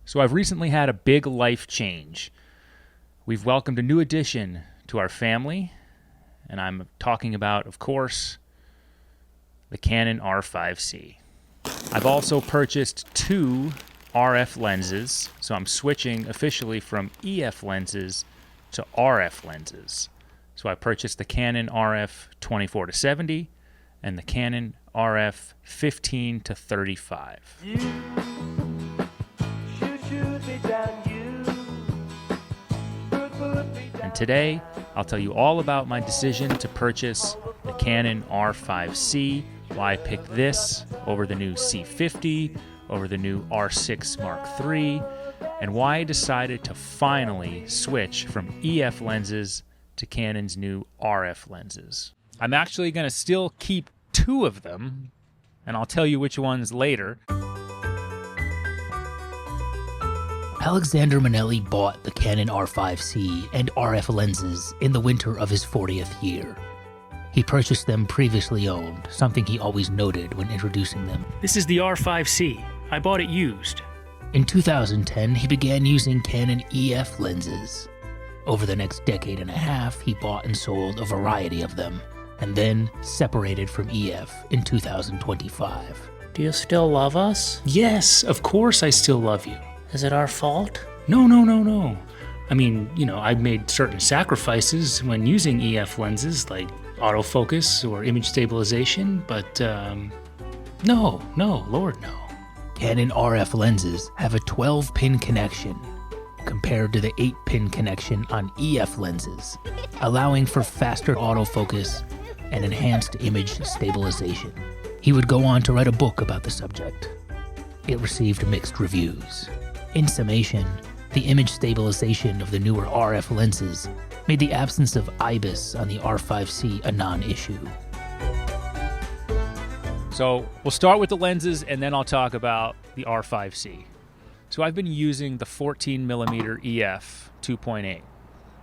So I've recently had a big life change. We've welcomed a new addition to our family, and I'm talking about, of course, the Canon R5C. I've also purchased 2 RF lenses, so I'm switching officially from EF lenses to RF lenses. So I purchased the Canon RF 24-70 and the Canon RF 15-35. And today, I'll tell you all about my decision to purchase the Canon R5C, why I picked this over the new C50, over the new R6 Mark III, and why I decided to finally switch from EF lenses to Canon's new RF lenses. I'm actually going to still keep 2 of them, and I'll tell you which ones later. Alexander Manelli bought the Canon R5C and RF lenses in the winter of his 40th year. He purchased them previously owned, something he always noted when introducing them. This is the R5C. I bought it used. In 2010, he began using Canon EF lenses. Over the next decade and a half, he bought and sold a variety of them, and then separated from EF in 2025. Do you still love us? Yes, of course I still love you. Is it our fault? No. I mean, I've made certain sacrifices when using EF lenses, like autofocus or image stabilization, but no, Lord, no. Canon RF lenses have a 12-pin connection compared to the 8-pin connection on EF lenses, allowing for faster autofocus and enhanced image stabilization. He would go on to write a book about the subject. It received mixed reviews. In summation, the image stabilization of the newer RF lenses made the absence of IBIS on the R5C a non-issue. So we'll start with the lenses, and then I'll talk about the R5C. So I've been using the 14mm EF 2.8.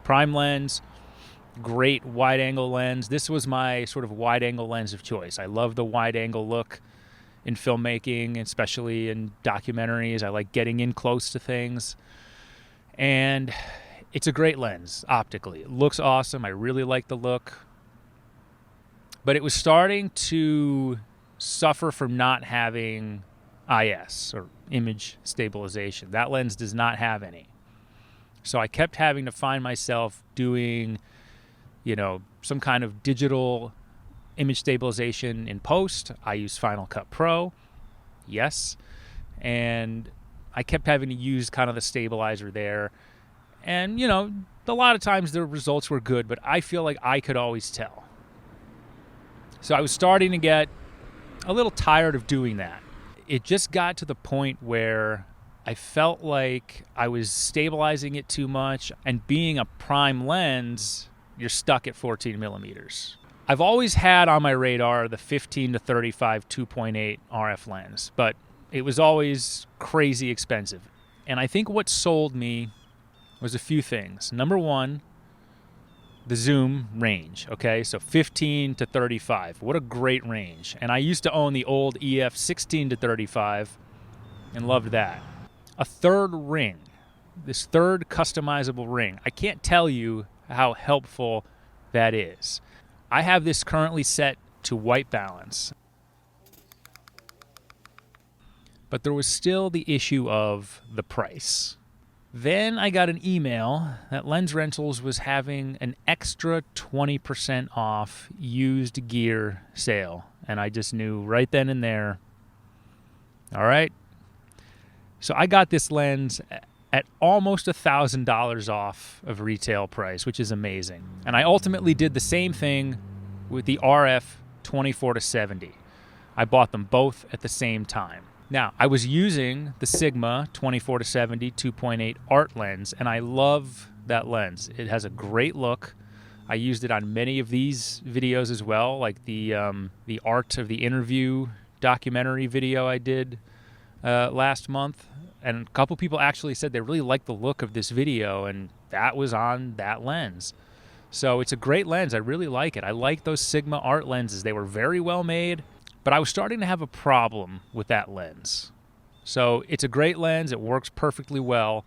Prime lens, great wide-angle lens. This was my sort of wide-angle lens of choice. I love the wide-angle look in filmmaking, especially in documentaries. I like getting in close to things. And it's a great lens optically. It looks awesome. I really like the look. But it was starting to suffer from not having IS, or image stabilization. That lens does not have any. So I kept having to find myself doing, some kind of digital image stabilization in post. I use Final Cut Pro, yes, and I kept having to use kind of the stabilizer there. And, a lot of times the results were good, but I feel like I could always tell. So I was starting to get a little tired of doing that. It just got to the point where I felt like I was stabilizing it too much, and being a prime lens, you're stuck at 14mm. I've always had on my radar the 15-35 2.8 RF lens, but it was always crazy expensive. And I think what sold me was a few things. Number one, the zoom range, okay? So 15-35, what a great range. And I used to own the old EF 16-35 and loved that. A third ring, this third customizable ring. I can't tell you how helpful that is. I have this currently set to white balance, but there was still the issue of the price. Then I got an email that Lens Rentals was having an extra 20% off used gear sale, and I just knew right then and there, all right. So I got this lens at almost $1,000 off of retail price, which is amazing. And I ultimately did the same thing with the RF 24-70. I bought them both at the same time. Now, I was using the Sigma 24-70 2.8 art lens, and I love that lens. It has a great look. I used it on many of these videos as well, like the Art of the Interview documentary video I did last month. And a couple people actually said they really liked the look of this video, and that was on that lens. So it's a great lens. I really like it. I like those Sigma art lenses. They were very well made, but I was starting to have a problem with that lens. So it's a great lens. It works perfectly well.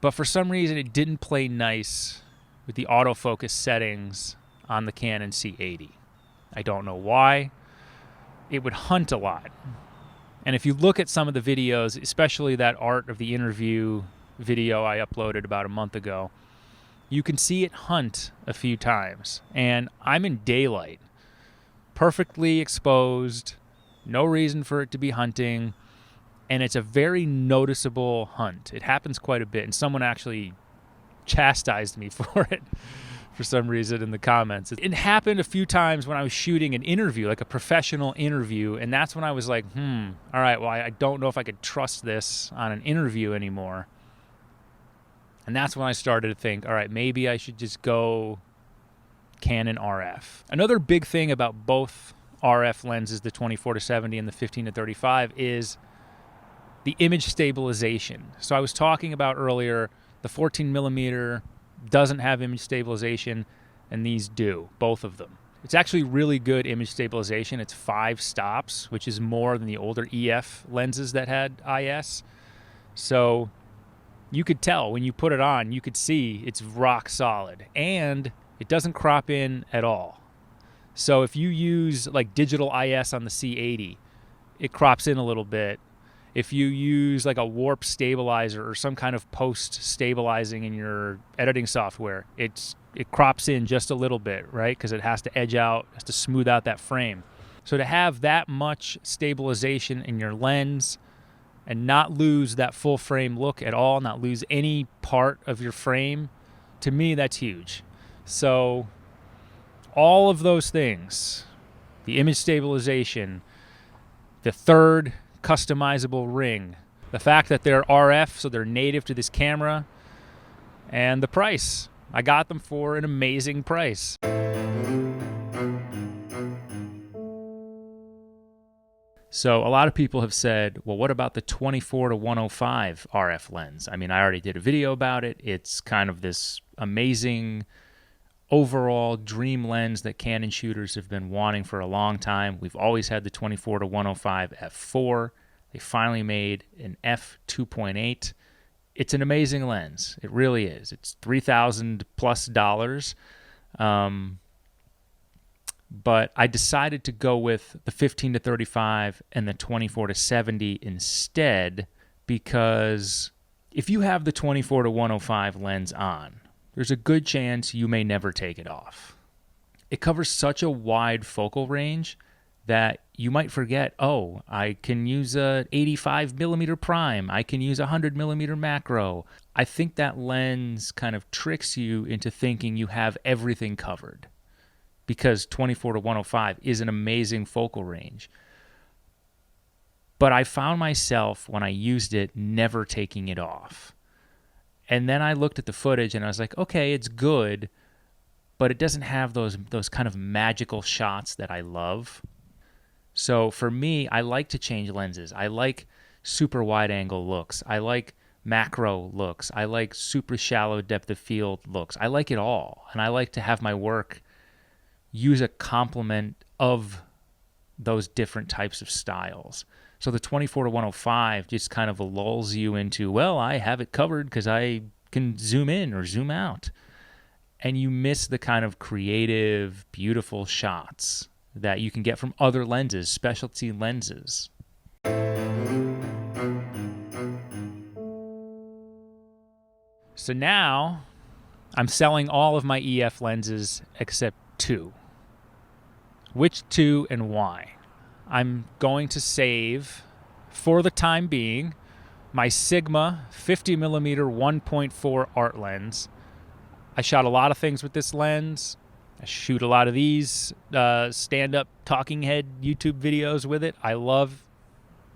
But for some reason, it didn't play nice with the autofocus settings on the Canon C80. I don't know why. It would hunt a lot. And if you look at some of the videos, especially that art of the interview video I uploaded about a month ago, you can see it hunt a few times. And I'm in daylight, perfectly exposed, no reason for it to be hunting, and it's a very noticeable hunt. It happens quite a bit, and someone actually chastised me for it for some reason in the comments. It happened a few times when I was shooting an interview, like a professional interview, and that's when I was like, all right, well, I don't know if I could trust this on an interview anymore. And that's when I started to think, all right, maybe I should just go Canon RF. Another big thing about both RF lenses, the 24-70 and the 15-35, is the image stabilization. So I was talking about earlier, the 14mm doesn't have image stabilization, and these do, both of them. It's actually really good image stabilization. It's 5 stops, which is more than the older EF lenses that had IS. So you could tell when you put it on, you could see it's rock solid, and it doesn't crop in at all. So if you use like digital IS on the C80, it crops in a little bit. If you use like a warp stabilizer or some kind of post-stabilizing in your editing software, it crops in just a little bit, right? Because it has to edge out, has to smooth out that frame. So to have that much stabilization in your lens and not lose that full frame look at all, not lose any part of your frame, to me, that's huge. So all of those things, the image stabilization, the third customizable ring, the fact that they're RF, so they're native to this camera, and the price. I got them for an amazing price. So a lot of people have said, well, what about the 24-105 RF lens? I mean, I already did a video about it. It's kind of this amazing overall dream lens that Canon shooters have been wanting for a long time. We've always had the 24-105 f4. They finally made an f2.8. It's an amazing lens. It really is. It's $3,000+ but I decided to go with the 15-35 and the 24-70 instead, because if you have the 24-105 lens on, there's a good chance you may never take it off. It covers such a wide focal range that you might forget, oh, I can use a 85mm prime. I can use a 100mm macro. I think that lens kind of tricks you into thinking you have everything covered, because 24-105 is an amazing focal range. But I found myself, when I used it, never taking it off. And then I looked at the footage and I was like, okay, it's good, but it doesn't have those kind of magical shots that I love. So for me, I like to change lenses. I like super wide angle looks. I like macro looks. I like super shallow depth of field looks. I like it all. And I like to have my work use a complement of those different types of styles. So the 24-105 just kind of lulls you into, well, I have it covered because I can zoom in or zoom out. And you miss the kind of creative, beautiful shots that you can get from other lenses, specialty lenses. So now I'm selling all of my EF lenses except 2. Which 2 and why? I'm going to save, for the time being, my Sigma 50mm 1.4 art lens. I shot a lot of things with this lens. I shoot a lot of these stand-up talking head YouTube videos with it. I love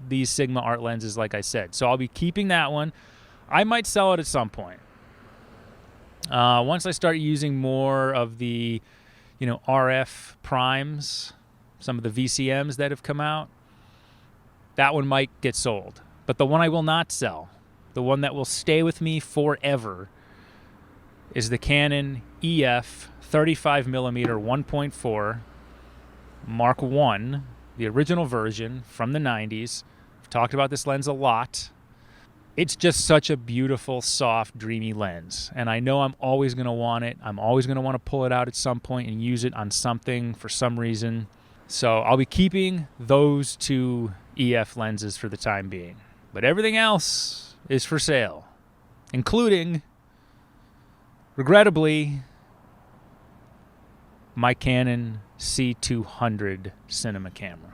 these Sigma art lenses, like I said. So I'll be keeping that one. I might sell it at some point. Once I start using more of the, RF primes, some of the VCMs that have come out, that one might get sold. But the one I will not sell, the one that will stay with me forever, is the Canon EF 35mm 1.4 Mark I, the original version from the 90s, talked about this lens a lot. It's just such a beautiful, soft, dreamy lens. And I know I'm always going to want it. I'm always going to want to pull it out at some point and use it on something for some reason. So I'll be keeping those two EF lenses for the time being. But everything else is for sale, including, regrettably, my Canon C200 cinema camera.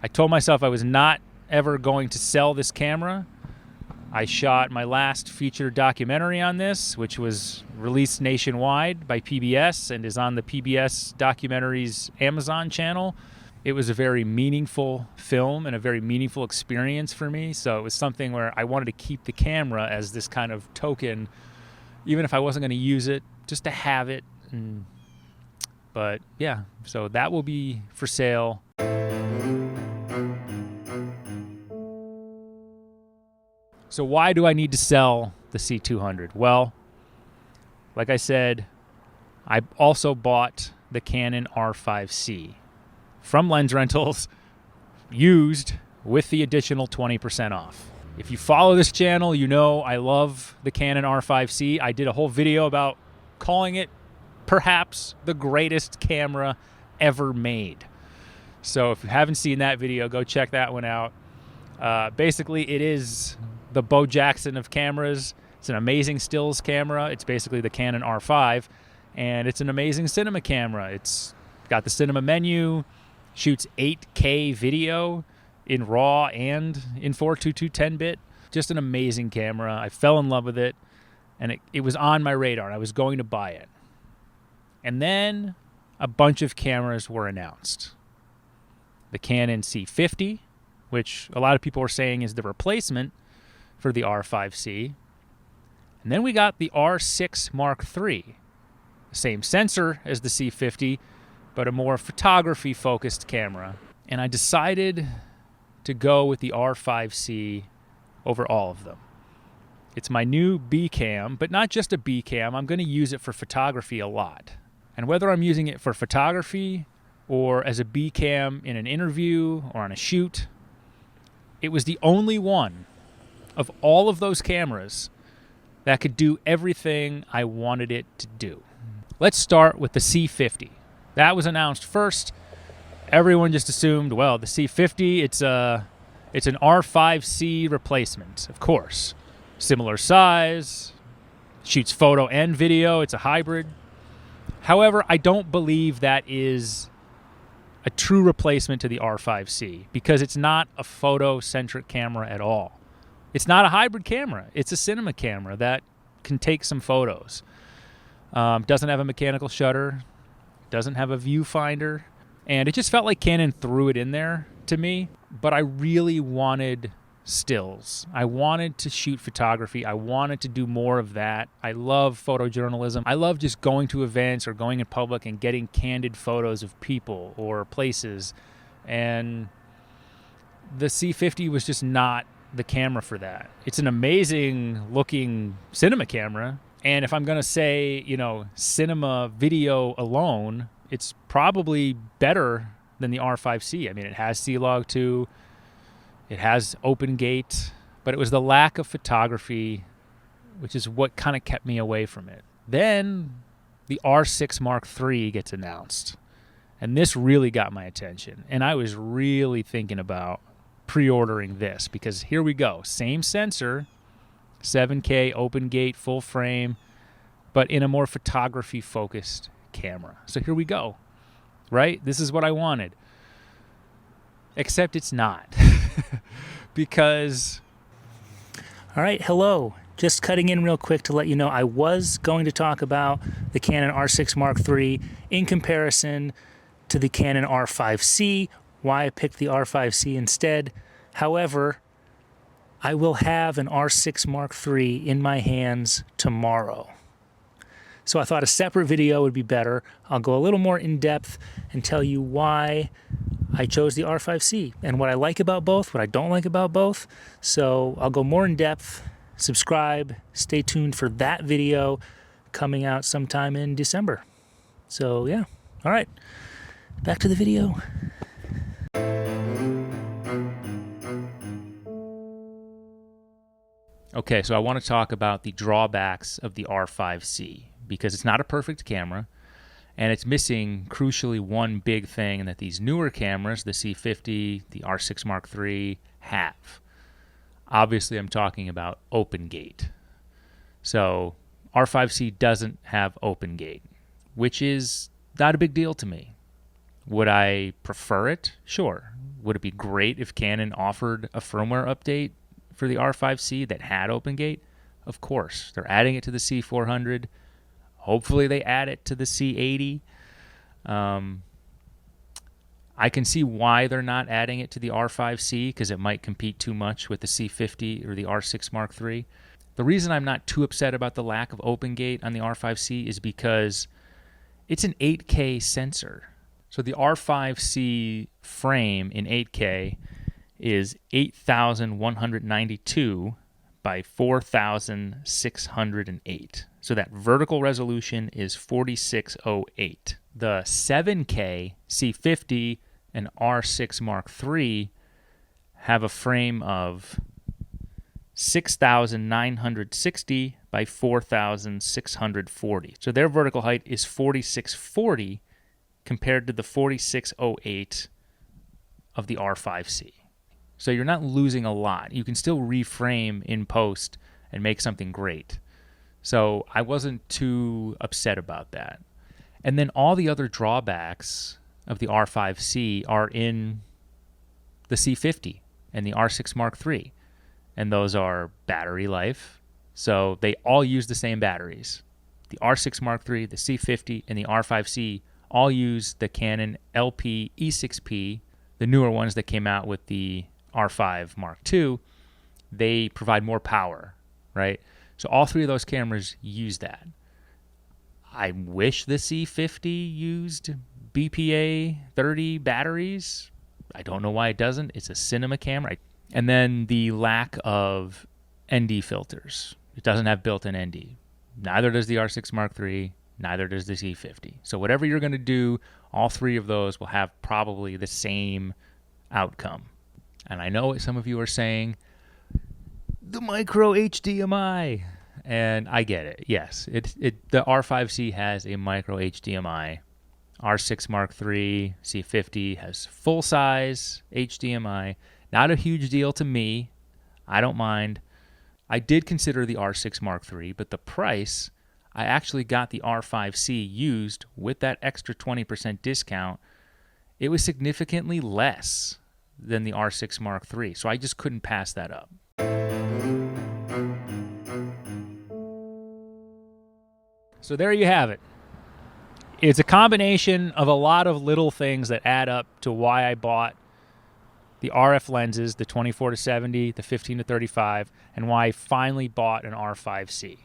I told myself I was not ever going to sell this camera. I shot my last feature documentary on this, which was released nationwide by PBS and is on the PBS Documentaries Amazon channel. It was a very meaningful film and a very meaningful experience for me. So it was something where I wanted to keep the camera as this kind of token, even if I wasn't going to use it, just to have it. But yeah, so that will be for sale. So why do I need to sell the C200? Well, like I said, I also bought the Canon R5C from Lens Rentals, used with the additional 20% off. If you follow this channel, you know I love the Canon R5C. I did a whole video about calling it perhaps the greatest camera ever made. So if you haven't seen that video, go check that one out. Basically, it is the Bo Jackson of cameras. It's an amazing stills camera. It's basically the Canon R5, and it's an amazing cinema camera. It's got the cinema menu, shoots 8K video in RAW and in 422 10-bit. Just an amazing camera. I fell in love with it, and it was on my radar. I was going to buy it. And then a bunch of cameras were announced. The Canon C50, which a lot of people are saying is the replacement for the R5C. And then we got the R6 Mark III, the same sensor as the C50, but a more photography-focused camera. And I decided to go with the R5C over all of them. It's my new B cam, but not just a B cam. I'm going to use it for photography a lot. And whether I'm using it for photography or as a B cam in an interview or on a shoot, it was the only one of all of those cameras that could do everything I wanted it to do. Let's start with the C50. That was announced first. Everyone just assumed, well, the C50, it's an R5C replacement, of course. Similar size, shoots photo and video, it's a hybrid. However, I don't believe that is a true replacement to the R5C because it's not a photo-centric camera at all. It's not a hybrid camera. It's a cinema camera that can take some photos. Doesn't have a mechanical shutter, doesn't have a viewfinder, and it just felt like Canon threw it in there to me, but I really wanted stills. I wanted to shoot photography. I wanted to do more of that. I love photojournalism. I love just going to events or going in public and getting candid photos of people or places, and the C50 was just not the camera for that. It's an amazing looking cinema camera, and if I'm going to say, cinema video alone, it's probably better than the R5C. I mean, it has C-Log 2, it has open gate, but it was the lack of photography, which is what kind of kept me away from it. Then the R6 Mark III gets announced, and this really got my attention, and I was really thinking about pre-ordering this because here we go. Same sensor, 7K, open gate, full frame, but in a more photography-focused camera. So here we go, right? This is what I wanted. Except it's not. Because... All right, hello. Just cutting in real quick to let you know I was going to talk about the Canon R6 Mark III in comparison to the Canon R5C, why I picked the R5C instead. However, I will have an R6 Mark III in my hands tomorrow. So I thought a separate video would be better. I'll go a little more in depth and tell you why I chose the R5C and what I like about both, what I don't like about both. So I'll go more in depth. Subscribe, stay tuned for that video coming out sometime in December. So yeah, all right, back to the video. Okay, so I want to talk about the drawbacks of the R5C because it's not a perfect camera and it's missing crucially one big thing that these newer cameras, the C50, the R6 Mark III, have. Obviously, I'm talking about open gate. So R5C doesn't have open gate, which is not a big deal to me. Would I prefer it? Sure. Would it be great if Canon offered a firmware update for the R5C that had open gate? Of course. They're adding it to the C400. Hopefully they add it to the C80. I can see why they're not adding it to the R5C because it might compete too much with the C50 or the R6 Mark III. The reason I'm not too upset about the lack of open gate on the R5C is because it's an 8K sensor. So the R5C frame in 8K is 8,192 by 4,608. So that vertical resolution is 4608. The 7K C50 and R6 Mark III have a frame of 6,960 by 4,640. So their vertical height is 4640 compared to the 4608 of the R5C. So you're not losing a lot. You can still reframe in post and make something great. So I wasn't too upset about that. And then all the other drawbacks of the R5C are in the C50 and the R6 Mark III. And those are battery life. So they all use the same batteries. The R6 Mark III, the C50, and the R5C all use the Canon LP-E6P, the newer ones that came out with the R5 Mark II. They provide more power, right? So all three of those cameras use that. I wish the C50 used BPA 30 batteries. I don't know why it doesn't. It's a cinema camera. And then the lack of ND filters. It doesn't have built-in ND. Neither does the R6 Mark III. Neither does the C50. So whatever you're going to do, all three of those will have probably the same outcome. And I know what some of you are saying, the micro HDMI. And I get it. Yes, the R5C has a micro HDMI. R6 Mark III, C50 has full-size HDMI. Not a huge deal to me. I don't mind. I did consider the R6 Mark III, but the price, I actually got the R5C used with that extra 20% discount. It was significantly less than the R6 Mark III, so I just couldn't pass that up. So there you have it. It's a combination of a lot of little things that add up to why I bought the RF lenses, the 24-70, the 15-35, and why I finally bought an R5C.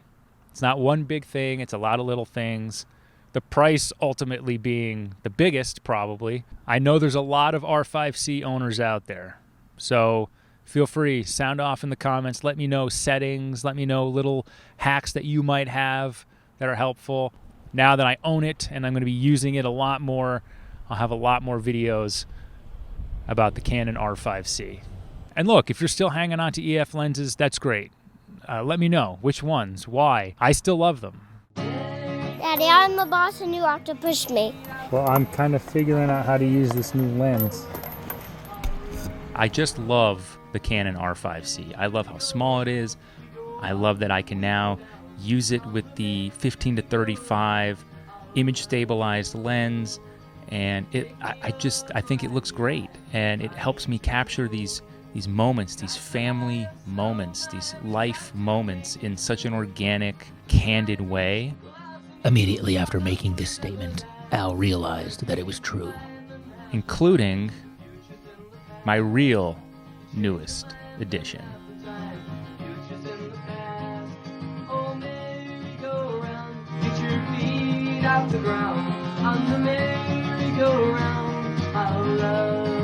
It's not one big thing, it's a lot of little things. The price ultimately being the biggest, probably. I know there's a lot of R5C owners out there, so feel free, sound off in the comments. Let me know settings, let me know little hacks that you might have that are helpful. Now that I own it and I'm going to be using it a lot more, I'll have a lot more videos about the Canon R5C. And look, if you're still hanging on to EF lenses, that's great. Let me know which ones, why. I still love them. Daddy, I'm the boss and you have to push me. Well, I'm kind of figuring out how to use this new lens. I just love the Canon R5C. I love how small it is. I love that I can now use it with the 15-35 image stabilized lens, and I think it looks great, and it helps me capture these moments, these family moments, these life moments in such an organic, candid way. Immediately after making this statement, Al realized that it was true. Including my real newest edition. Off the ground on the merry-go-round. I'll love